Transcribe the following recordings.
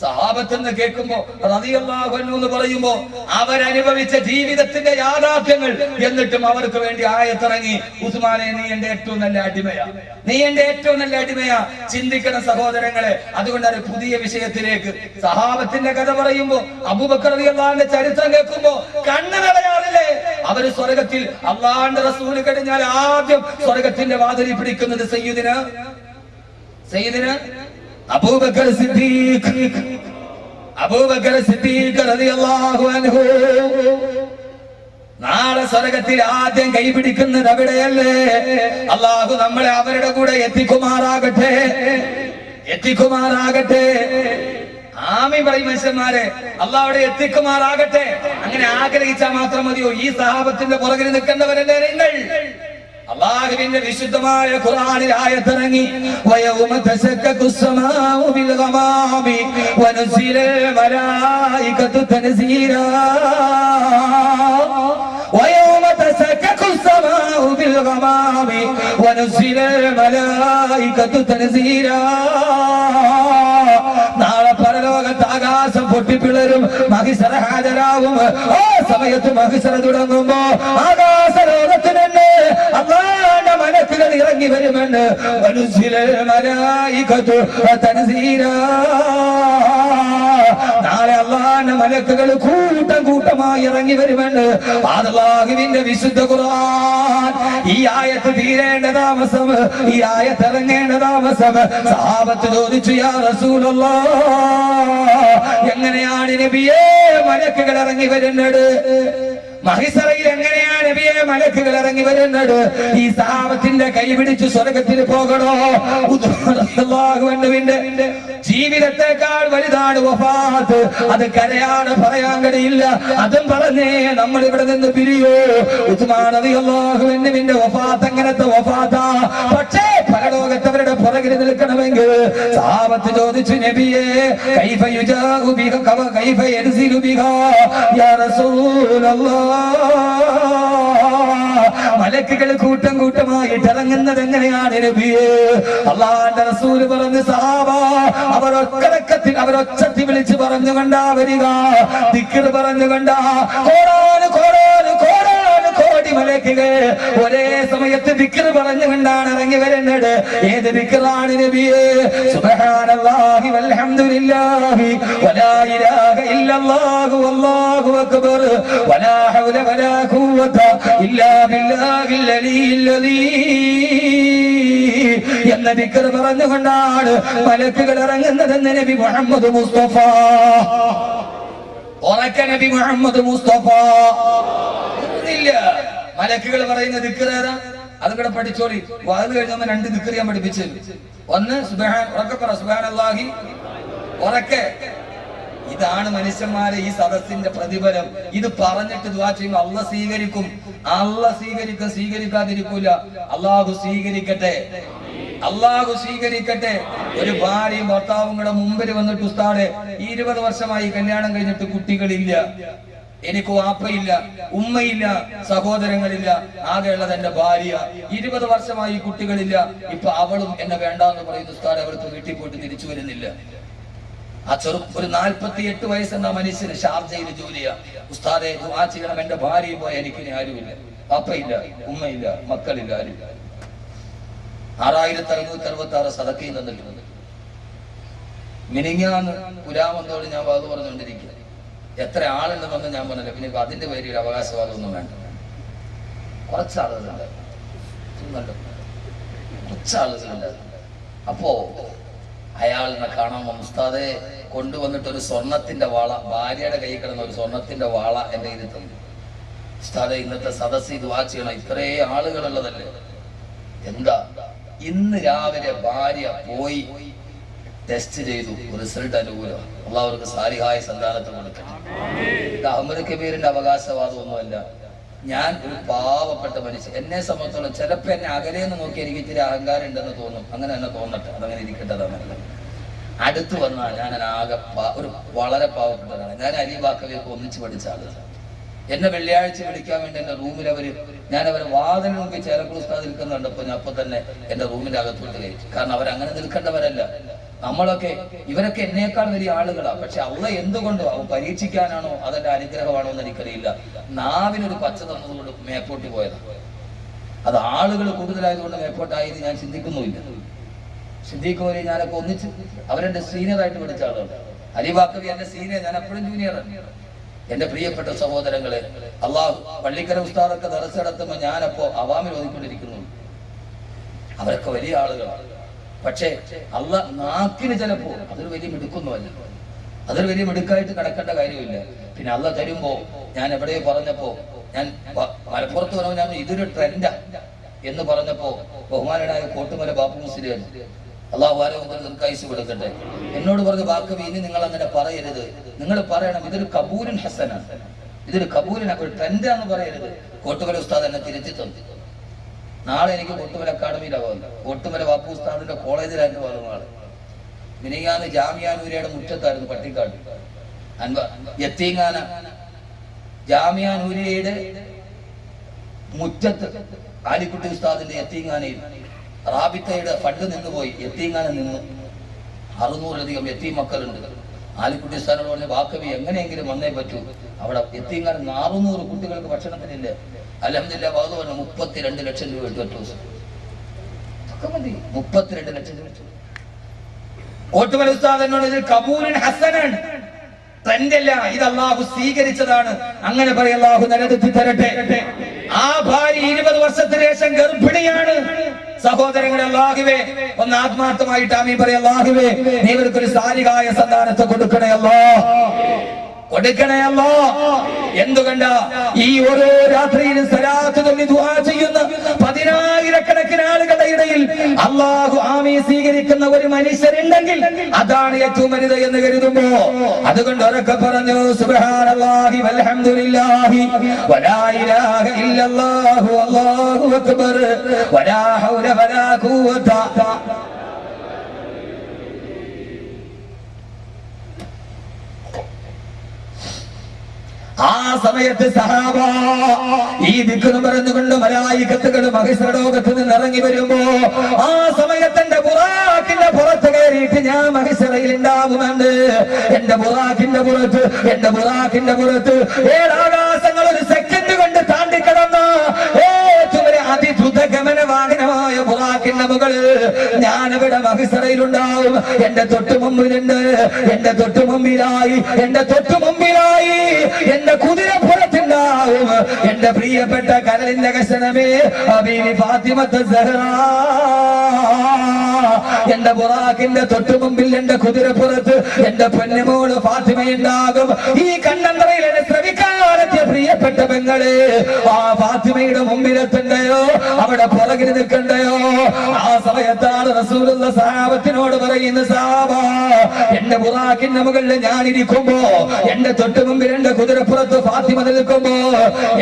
സഹാബത്ത് എന്ന് കേൾക്കുമ്പോ റളിയല്ലാഹു അൻഹു എന്ന് പറയുമ്പോ അവരനുഭവിച്ച ജീവിതത്തിന്റെ യാഥാർത്ഥ്യങ്ങൾ, എന്നിട്ടും അവർക്ക് വേണ്ടി ആയത്തിറങ്ങി, ഉസ്മാനെ നീ എന്റെ ഏറ്റവും നല്ല അടിമയാ, നീ എന്റെ ഏറ്റവും നല്ല അടിമയാ. ചിന്തിക്കണം സഹോദരങ്ങളെ. അതുകൊണ്ടാണ് പുതിയ വിഷയത്തിലേക്ക് സഹാബത്തിന്റെ കഥ പറയുമ്പോ, അബൂബക്കർ റളിയല്ലാഹുവിന്റെ ചരിത്രം കേൾക്കുമ്പോ കണ്ണ് നിറയാറില്ലേ? അവര് സ്വർഗത്തിൽ അള്ളാഹുവിന്റെ റസൂൽ കഴിഞ്ഞാൽ ആദ്യം സ്വർഗത്തിന്റെ വാതിലിൽ പിടിക്കുന്നത് സയ്യിദിന അബൂബക്കർ സിദ്ദീഖ് റളിയല്ലാഹു അൻഹു. നാളെ സ്വർഗത്തിൽ ആദ്യം കൈപിടിക്കുന്നത് അവിടെയല്ലേ? അള്ളാഹു നമ്മളെ അവരുടെ കൂടെ എത്തിക്കുമാറാകട്ടെ. ആമീൻ പറയും മനുഷ്യന്മാരെ. അള്ളാഹുവിടെ എത്തിക്കുമാറാകട്ടെ. അങ്ങനെ ആഗ്രഹിച്ചാൽ മാത്രം മതിയോ? ഈ സഹാബത്തിന്റെ പുറകിൽ നിൽക്കേണ്ടവരല്ലേ നിങ്ങൾ? അല്ലാഹുവിന്റെ വിശുദ്ധമായ ഖുർആനിൽ ആയത്തിറങ്ങി, വയൗമ തശക്കക്കു സ്സമാഉ ബിൽ ഗമാമി വനുസിലൽ മലായികതു തൻസീലാ. വയൗമ തശക്കക്കു സ്സമാഉ ബിൽ ഗമാമി വനുസിലൽ മലായികതു തൻസീലാ. നാളെ പരലോകത്ത് ആകാശം പൊട്ടിപ്പിളരും, മഹിസറ ഹാജരാവും. ആ സമയത്ത് മഹിസറ തുടങ്ങുമ്പോ ആകാശ ലോകത്തിന് അല്ലാഹുവിന്റെ മലക്കുകൾ ഇറങ്ങി വരുമെന്ന്. നാളെ അല്ലാഹുവിന്റെ മലക്കുകൾ കൂട്ടമായി ഇറങ്ങി വരുമെന്ന് അല്ലാഹുവിന്റെ വിശുദ്ധ ഖുർആൻ. ഈ ആയത്ത് തീരേണ്ട താമസം, ഈ ആയത്ത് ഇറങ്ങേണ്ട താമസം. സഹാബത്ത് ചോദിച്ചു, യാ റസൂലല്ലാഹ്, എങ്ങനെയാണ് നബിയേ മലക്കുകൾ ഇറങ്ങി വരുന്നത്? മഹിസറയിൽ എങ്ങനെയാണ് നബിയെ മലക്കുകൾ ഇറങ്ങി വരുന്നത്? ഈ സഹാബത്തിന്റെ കൈ പിടിച്ചു സ്വർഗത്തിൽ പോകണോ? അല്ലാഹുവിന്റെ ജീവിതത്തെക്കാൾ വലുതാണ് വഫാത്ത്. അത് കരയാണ്, പറയാൻ കഴിയില്ല. അതും പറഞ്ഞേ നമ്മൾ ഇവിടെ നിന്ന് പിരിയോ? ഉസ്മാൻ റളിയല്ലാഹുവിന്റെ വഫാത്ത് അങ്ങനത്തെ വഫാത്താ. പക്ഷേ പരലോകത്തവരുടെ പുറകിൽ നിൽക്കണമെങ്കിൽ സഹാബത്ത് ചോദിച്ചു, നബിയെ കൈഫ യുജാഉ ബിക കൈഫ യൻസിലു ബിക യാ റസൂലല്ലാഹ്. മലക്കുകൾ കൂട്ടമായിട്ട് ഇറങ്ങുന്നത് എങ്ങനെയാണ് നബിയേ? അല്ലാഹുവിന്റെ റസൂല് പറഞ്ഞു, സഹാബ അവരൊച്ചത്തിൽ വിളിച്ച് പറഞ്ഞുകൊണ്ടാ വരിക, ദിക്ർ പറഞ്ഞുകൊണ്ടാ. കോടി മലക്കുകൾ ഒരേ സമയത്ത് ദിക്ർ പറഞ്ഞുകൊണ്ടാണ് ഇറങ്ങി വരുന്നത്. ഏത് ദിക്റാണ് നബിയേ? സുബ്ഹാനല്ലാഹി വൽഹംദുലില്ലാഹി വലാ ഇലാഹ ഇല്ലല്ലാഹു വല്ലാഹു അക്ബർ വലാ ഹൗല വലാ ഖുവത ഇല്ലാ ബില്ലാഹിൽ അലിയിൽ അലീം എന്ന ദിക്ർ പറഞ്ഞുകൊണ്ടാണ് മലക്കുകൾ ഇറങ്ങുന്നതെന്ന് നബി മുഹമ്മദ് മുസ്തഫ. നബി മുഹമ്മദ് മുസ്തഫ. മലക്കുകൾ പറയുന്ന ദിക്ർ ഏതാ? അതും കൂടെ പഠിച്ചോളി. വാത് കഴിഞ്ഞ രണ്ട് ദിക്ർ ഞാൻ പഠിപ്പിച്ചു. ഒന്ന് സുബ്ഹാനല്ലാഹി ഉറക്കെ. ഇതാണ് മനുഷ്യന്മാരെ ഈ സദസ്സിന്റെ പ്രതിഫലം. ഇത് പറഞ്ഞിട്ട് ദുആ ചെയ്യുമ്പോൾ അല്ലാഹ് സ്വീകരിക്കും. സ്വീകരിക്കാതിരിക്കൂല. അല്ലാഹു സ്വീകരിക്കട്ടെ. ഒരു ഭാര്യയും ഭർത്താവും കൂടെ മുമ്പിൽ വന്നിട്ട്, ഉസ്താദേ 20 വർഷമായി കല്യാണം കഴിഞ്ഞിട്ട് കുട്ടികളില്ല, എനിക്ക് വാപ്പയില്ല, ഉമ്മയില്ല, സഹോദരങ്ങളില്ല, ആകെയുള്ളത് എന്റെ ഭാര്യ. 20 വർഷമായി കുട്ടികളില്ല. ഇപ്പൊ അവളും എന്നെ വേണ്ടാന്ന് പറയുന്നു. ഉസ്താദേ അവൾക്ക് വീട്ടിൽ പോയിട്ട് തിരിച്ചു വരുന്നില്ല. ആ ഒരു 48 വയസ്സെന്ന മനുഷ്യന് ഷാർജയിൽ ജോലിയാ. ഉസ്താദേ ദുആ ചെയ്യണം, എന്റെ ഭാര്യയും പോയ എനിക്ക് ആരുമില്ല, വാപ്പയില്ല, ഉമ്മയില്ല, മക്കളില്ല, ആരുമില്ല. 6666 സദക്കയിൽ നിന്നിട്ടുണ്ട്. മിനിങ്ങാന്ന് പുരാമന്തോട് ഞാൻ വാത് പറഞ്ഞുകൊണ്ടിരിക്കുക. എത്ര ആളുണ്ടെന്നൊന്നും ഞാൻ പറഞ്ഞില്ല. പിന്നെ അതിന്റെ പേരിൽ അവകാശവാദമൊന്നും വേണ്ട. കുറച്ചാളുകളുണ്ട്. അപ്പോ അയാളിനെ കാണാൻ ഉസ്താദെ കൊണ്ടുവന്നിട്ട് ഒരു സ്വർണത്തിന്റെ വാള, ഭാര്യയുടെ കൈ കിടന്ന ഒരു സ്വർണത്തിന്റെ വാള എന്റെ കയ്യിൽ തന്നു. ഉസ്താദെ ഇന്നത്തെ സദസ്സിൽ ദുആ ചെയ്യണം, ഇത്രേ ആളുകളുള്ളതല്ലേ. എന്താ? ഇന്ന് രാവിലെ ഭാര്യ പോയി ടെസ്റ്റ് ചെയ്തു, റിസൾട്ട് അനുകൂലം. അള്ളാഹുവർക്ക് സാലിഹായ സന്താനത്തെ കൊടുക്കട്ടെ. ഇത് അഹമ്മദ് കബീറിന്റെ അവകാശവാദമൊന്നുമല്ല. ഞാൻ ഒരു പാവപ്പെട്ട മനുഷ്യൻ. എന്നെ സംബന്ധിച്ചോളം ചിലപ്പോ എന്നെ അകലെന്ന് നോക്കി എനിക്ക് ഇത്തിരി അഹങ്കാരം ഉണ്ടെന്ന് തോന്നും. അങ്ങനെ തന്നെ തോന്നട്ടെ, അതങ്ങനെ ഇരിക്കട്ടെ. അതല്ല, അടുത്ത് വന്നാൽ ഞാൻ ആകെ ഒരു വളരെ പാവപ്പെട്ടതാണ്. ഞാൻ അലിബാക്കവിയൊക്കെ ഒന്നിച്ച് പഠിച്ച ആളാണ്. എന്നെ വെള്ളിയാഴ്ച വിളിക്കാൻ വേണ്ടി എന്റെ റൂമിൽ ഞാൻ അവരെ വാതിലിൽ നോക്കി ചേരക്കുൾ ഉസ്താദ് നിൽക്കുന്നുണ്ടപ്പോ ഞാൻ അപ്പൊ തന്നെ എന്റെ റൂമിന്റെ അകത്തോട്ട് കയറ്റി. കാരണം അവരങ്ങനെ നിൽക്കേണ്ടവരല്ല. നമ്മളൊക്കെ ഇവരൊക്കെ എന്നേക്കാൾ വലിയ ആളുകളാണ്. പക്ഷെ അള്ള എന്തുകൊണ്ടോ അവ പരീക്ഷിക്കാനാണോ അതിന്റെ അനുഗ്രഹമാണോ എന്ന് എനിക്കറിയില്ല. നാവിനൊരു പച്ച തന്നതുകൊണ്ട് മേപ്പോട്ട് പോയതാണ്. അത് ആളുകൾ കൂടുതലായതുകൊണ്ട് മേപ്പോട്ടായത് ഞാൻ ചിന്തിക്കുന്നുമില്ല. സിദ്ദീഖ് ഞാനൊക്കെ ഒന്നിച്ച് അവരെന്റെ സീനിയറായിട്ട് പഠിച്ച ആളുകൾ. അലിബാക്കവി എന്റെ സീനിയർ, ഞാൻ എപ്പോഴും ജൂനിയറാണ്. എന്റെ പ്രിയപ്പെട്ട സഹോദരങ്ങളെ, അള്ളാഹു പള്ളിക്കര ഉസ്താദൊക്കെ ദർസ് നടത്തുമ്പോൾ ഞാനപ്പോ അവാമിൽ ഓതിക്കൊണ്ടിരിക്കുന്നു. അവരൊക്കെ വലിയ ആളുകളാണ്. പക്ഷേ അള്ള നാക്കിന് ചിലപ്പോ അതൊരു വലിയ മിടുക്കൊന്നുമല്ല, അതൊരു വലിയ മിടുക്കായിട്ട് കിടക്കേണ്ട കാര്യമില്ല. പിന്നെ അള്ള തരുമ്പോ ഞാൻ എവിടെയോ പറഞ്ഞപ്പോ, ഞാൻ മലപ്പുറത്ത് പറഞ്ഞ ഞാൻ ഇതൊരു ട്രെൻഡാ എന്ന് പറഞ്ഞപ്പോ ബഹുമാനായ കോട്ടുമല ബാപ്പു മുസ്ലിം അള്ളാഹു ആരോഗ്യം കൊടുക്കട്ടെ, എന്നോട് പറഞ്ഞ ബാക്കി ഇനി നിങ്ങൾ അങ്ങനെ പറയരുത്, നിങ്ങൾ പറയണം ഇതൊരു കബൂലിൻ ഹസനാണ്, ഇതൊരു കബൂലിൻ ഒരു ട്രെൻഡാന്ന് പറയരുത്. കോട്ടുമല ഉസ്താദ് എന്നെ തിരുത്തി തന്നു. നാളെ എനിക്ക് കോട്ടുമല അക്കാഡമിയിലാവുന്നു. കോട്ടുമല ബാപ്പു ഉസ്താദിന്റെ കോളേജിലായിരുന്നു പോകുന്ന ആള്. മിനിങ്ങാന്ന് ജാമിയാനൂരിയുടെ മുറ്റത്തായിരുന്നു പട്ടിക്കാട് യത്തീങ്ങാന. ജാമിയാനൂരിയുടെ മുറ്റത്ത് ആലിക്കുട്ടി ഉസ്താദിന്റെ യത്തീങ്ങാനയിൽ റാബിത്തയുടെ ഫണ്ട് നിന്നുപോയി. യത്തീങ്ങാന നിന്ന് 600-ലധികം യത്തീം മക്കളുണ്ട്. ആലിക്കുട്ടി ഉസ്താദിനോട് പറഞ്ഞ വാക്കവി എങ്ങനെയെങ്കിലും വന്നേ പറ്റൂ, അവിടെ യത്തീങ്ങാന 600 കുട്ടികൾക്ക് ഭക്ഷണത്തിനില്ല. അൽഹംദുലില്ലാ ബാദു പറഞ്ഞു 32 ലക്ഷം രൂപ ഇട്ടു. 32 ലക്ഷം രൂപ. കോട്ടുമല ഉസ്താദ് എന്നോട് ഇത് കബൂലിൻ ഹസനാണ്, ട്രെൻഡല്ല, ഇത് അള്ളാഹു സ്വീകരിച്ചതാണ്. അങ്ങനെ പറയും, അള്ളാഹു നിലനിർത്തി തരട്ടെ. ആ ഭാര്യ 20 വർഷത്തിന് ശേഷം ഗർഭിണിയാണ്. സഹോദരങ്ങളെ, അല്ലാഹുവേ ഒന്ന് ആത്മാർത്ഥമായിട്ട് ആമീൻ പറയും. അല്ലാഹുവേ നീ ഇവർക്കൊരു സാലിഹായ സന്താനത്തെ കൊടുക്കണേ കൊടുക്കണേ അല്ലാ. എന്തുകണ്ട ഈ ഓരോ രാത്രിയിലും സലാത്ത് ചൊല്ലി ദുആ ചെയ്യുന്ന 10,000-കണക്കിന് ആളുകളുടെ ഇടയിൽ അല്ലാഹു ആമീൻ സ്വീകരിക്കുന്ന ഒരു മനുഷ്യരുണ്ടെങ്കിൽ അതാണ് ഏറ്റവും വലുത് എന്ന് കരുതുമ്പോ അതുകൊണ്ട് ഉറക്കെ പറഞ്ഞു സുബ്ഹാനല്ലാഹി വൽഹംദുലില്ലാഹി വലാ ഇലാഹ ഇല്ലല്ലാഹു അല്ലാഹു അക്ബർ വലാ ഹൗല വലാ ഖുവത. ആ സമയത്ത് സഹാബ ഈ ദിക്റും പറഞ്ഞുകൊണ്ട് മലായികത്തുകൾ മഹിസ്രലോകത്ത് നിന്ന് ഇറങ്ങി വരുമ്പോ ആ സമയത്ത് എന്റെ ബുറാക്കിന്റെ പുറത്ത് കയറിയിട്ട് ഞാൻ മഹിസ്രയിൽ ഉണ്ടാവുന്നുണ്ട്. എന്റെ ബുറാക്കിന്റെ പുറത്ത് 7 ആകാശങ്ങൾ ഒരു സെക്കൻഡ് കൊണ്ട് താണ്ടിക്കടന്ന ഏറ്റവും അതിദ്രുത ഗമന വാഹനമായ ബുറാക്കിന്റെ മുകളിൽ ഞാനവിടെ മഹിസ്രയിലുണ്ടാവും. എന്റെ തൊട്ടു മുമ്പിലായി എന്റെ കുതിരപ്പുറത്തുണ്ടാവും എന്റെ പ്രിയപ്പെട്ട കരളിന്റെ കഷണമേ ഹബീബി ഫാത്തിമത്ത് സഹ്റാ. എന്റെ ബുറാക്കിന്റെ തൊട്ടു മുമ്പിൽ എന്റെ കുതിരപ്പുറത്ത് എന്റെ പൊന്നുമോള് ഫാത്തിമയുണ്ടാകും. ഈ കണ്ണന്തറയിൽ എന്നെ ശ്രമിക്കാനെത്തിയ പ്രിയപ്പെട്ട പെങ്ങളെ ആ ഫാത്തിമയുടെ മുമ്പിലെത്തണ്ടയോ, അവിടെ പുറകിൽ നിൽക്കണ്ടയോ? ആ സമയത്താണ് റസൂലുള്ള സഹാബത്തിനോട് പറയുന്ന സഹാബാ, എന്റെ ബുറാക്കിന്റെ മുകളിൽ ഞാനിരിക്കുമ്പോ എന്റെ തൊട്ടു മുമ്പിൽ എന്റെ കുതിരപ്പുറത്ത് ഫാത്തിമ നിൽക്കുമ്പോ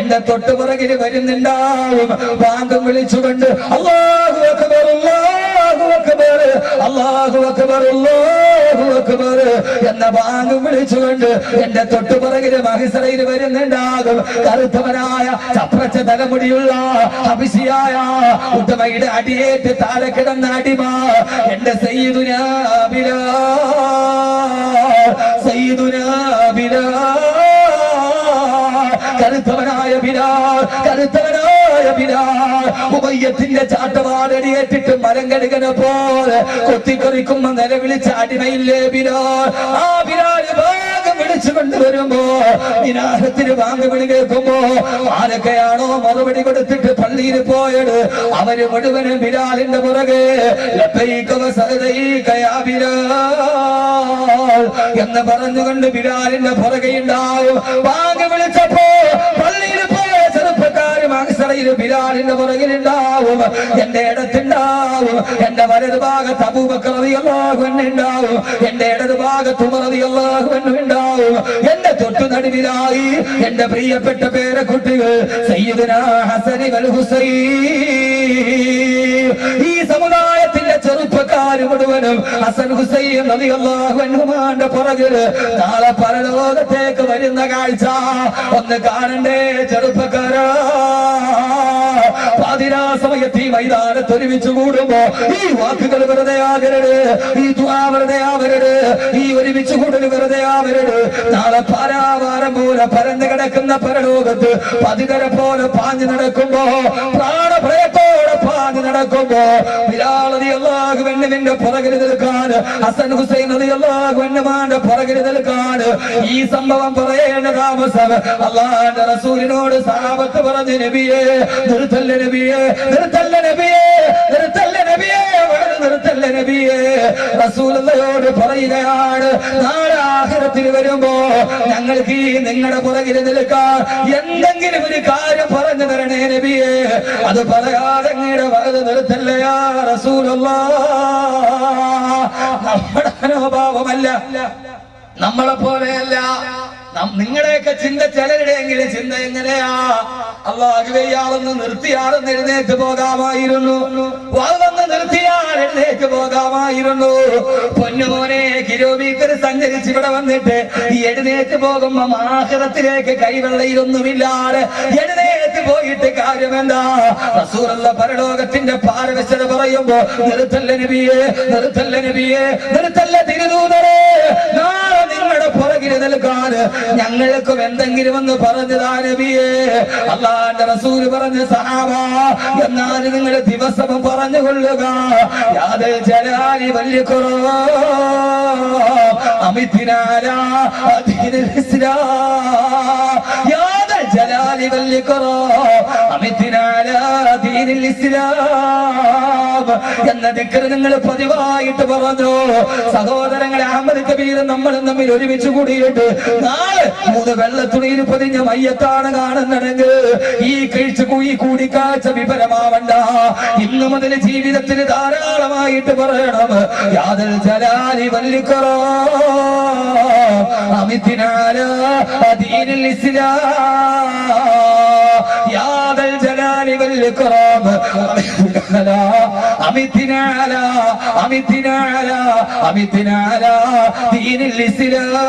എന്റെ തൊട്ടു പുറകിൽ വരുന്നുണ്ടാവും ബാങ്കം വിളിച്ചുകൊണ്ട് അല്ലാഹു അക്ബർ അല്ലാഹു അക്ബർ അല്ലാഹു അക്ബർ അല്ലാഹു അക്ബർ എന്ന ബാങ്കം വിളിച്ചുകൊണ്ട് എന്റെ തൊട്ടു പുറകിൽ മഹിസ്രയിൽ വരുന്നുണ്ടാകും കറുത്തവനായ ചപ്രച്ച തലമുടിയുള്ള ഹബശിയായ ഉത്തമയുടെ അടിയേറ്റ് താഴെ കിടന്ന അടിമ എന്റെ സയ്യിദുനാ ബിലാൽ കരുത്തവനായ ബിലാൽ ഉബയ്യത്തിന്റെ ചാട്ടവാടടിയേറ്റിട്ട് മരം കഴുകനെ പോലെ കൊത്തിക്കൊറിക്കുമ്പോ നിലവിളിച്ച അടിമയില്ലേ ബിലാൽ. ആ ബിലാൽ ഭാഗം വിളിച്ചു കൊണ്ടുവരുമ്പോ വിനാഹത്തിന് ഭാഗം വിളി കേൾക്കുമ്പോ ആരൊക്കെയാണോ മറുപടി കൊടുത്തിട്ട് പള്ളിയിൽ പോയത് അവര് മുഴുവനും ബിലാലിന്റെ പുറകെ എന്ന് പറഞ്ഞുകൊണ്ട് ബിലാലിന്റെ പുറകെ ഉണ്ടാവും. ഭാഗം വിളിച്ചപ്പോ പള്ളിയിൽ പോയ ചെറുപ്പക്കാര് മഹ്ശറയിൽ ബിലാലിന്റെ പുറകിലുണ്ടാവും. എന്റെ ഇടത്തുണ്ടാവും, എന്റെ വലതു ഭാഗത്ത് അബൂബക്കർ റളിയല്ലാഹു അൻഹു ഉണ്ടാവും, എന്റെ ഇടതു ഭാഗത്ത് ഉമർ റളിയല്ലാഹു അൻഹു ഉണ്ടാവും. എന്റെ തൊട്ടു നടുവിലായി എന്റെ പ്രിയപ്പെട്ട പേരക്കുട്ടികൾ സയ്യിദുനാ ഹസൻ വൽ ഹുസൈൻ. ഈ സമുദായത്തിന്റെ ചെറുപ്പക്കാര് മുഴുവനും ഹസൻ ഹുസൈൻ റളിയല്ലാഹു അൻഹുമാന്റെ പുറകിൽ നാളെ പരലോകത്തേക്ക് വരുന്ന കാഴ്ച ഒന്ന് കാണണ്ടേ ചെറുപ്പക്കാരാ? പാതിരാ സമയത്ത് ഈ മൈതാനത്ത് ഒരുമിച്ച് കൂടുമ്പോ ഈ വാക്കുകൾ വെറുതെ ആകരുത്, ഈ ദുആ വെറുതെ ആവരുത്, ഈ ഒരുമിച്ച് കൂടൽ വെറുതെ ആവരുത്. നാളെ പാരാവാരം പോലെ പരന്നു കിടക്കുന്ന പരലോകത്ത് പതികര പോലെ പാഞ്ഞു നടക്കുമ്പോ, പ്രാണഭയത്തോടെ പാഞ്ഞു നടക്കുമ്പോ ബിലാൽ റളിയല്ലാഹു അൻഹുവിന്റെ പുറകിൽ നിൽക്കാൻ, ഹസൻ ഹുസൈൻ റളിയല്ലാഹു അൻഹുമാന്റെ പുറകിൽ നിൽക്കാൻ ഈ സംഭവം പറയേണ്ട താമസം അല്ലാഹുവിന്റെ റസൂലിനോട് സഹാബത്ത് പറഞ്ഞു, നബിയേ നിർത്തല്ല നബിയേ, നിർത്തല്ല നബിയേ, നിർത്തല്ല നബിയേ, നിർത്തല്ല നബിയേ. റസൂലുള്ളാഹിയോട് പറയുകയാണ്, നാളെ ആഖിറത്തിൽ വരുമ്പോ ഞങ്ങൾക്ക് ഈ നിങ്ങളുടെ പുറകിൽ നിൽക്കാൻ എന്തെങ്കിലും ഒരു കാര്യം പറഞ്ഞു തരണേ നബിയേ. അത് പറയാതെ അങ്ങയുടെ വലത് നിർത്തല്ല യാ റസൂലുള്ളാഹ്. നമ്മുടെ മനോഭാവമല്ല, നമ്മളെ പോലെയല്ല. നിങ്ങളുടെയൊക്കെ ചിന്ത, ചിലരുടെയെങ്കിലും ചിന്ത എങ്ങനെയാ? അല്ലാഹുവേ ഇയാളൊന്ന് നിർത്തിയാളൊന്ന് എഴുന്നേറ്റ് പോകാമായിരുന്നു, വന്ന് നിർത്തിയാൽ എഴുന്നേറ്റ് പോകാമായിരുന്നു. പൊന്നുമോനെ, കിലോമീറ്റർ സഞ്ചരിച്ച് ഇവിടെ വന്നിട്ട് ഈ എഴുന്നേറ്റ് പോകുമ്പോ ആഖിറത്തിലേക്ക് കൈവെള്ളയിലൊന്നുമില്ലാതെ എഴുന്നേറ്റ് പോയിട്ട് കാര്യമെന്താ? റസൂലുള്ള പരലോകത്തിന്റെ പാരവശ്യത പറയുമ്പോ നിർത്തല്ല നബിയേ, നിർത്തല്ല നബിയേ, നിർത്തല്ല തിരുദൂതരേ, നാളെ നിങ്ങളുടെ പുറകിൽ നിൽക്കാൻ ഞങ്ങൾക്കും എന്തെങ്കിലും ഒന്ന് പറഞ്ഞതാ നബിയേ. അല്ലാഹുവിന്റെ റസൂൽ പറഞ്ഞ സഹാബ, എന്നാൽ നിങ്ങൾ ദിവസവും പറഞ്ഞുകൊള്ളുക, യാദൽ ജലാലി വൽ ഇക്റാം അമിത്നാലാ ദീനുൽ ഇസ്ലാം, യാദൽ ജലാലി വൽ ഇക്റാം അമിത്നാലാ ദീനുൽ ഇസ്ലാം എന്ന ദിക്ർ നിങ്ങൾ പതിവായിട്ട് പറഞ്ഞു. സഹോദരങ്ങളെ, അഹമ്മദ് കബീർ നമ്മളും തമ്മിൽ ഒരുമിച്ച് കൂടിയിട്ട് നാളെ 3 വെള്ളത്തുണിയിൽ പൊതിഞ്ഞ മയ്യത്താണ് കാണുന്നതെങ്കിൽ ഈ കൂടിക്കാഴ്ച വിപരമാവണ്ട. ഇന്നു മുതൽ ജീവിതത്തിൽ ധാരാളമായിട്ട് പറയണം, യാദൽ ജലാലി വൽ ഇക്റാം അമിത്നാലാ ദീനുൽ ഇസ്ലാം, യാദൽ ജലാലി വൽ ഇക്റാം അമിത്നാലാ അമിത്നാലാ അമിത്നാലാ ദീനുൽ ഇസ്ലാം.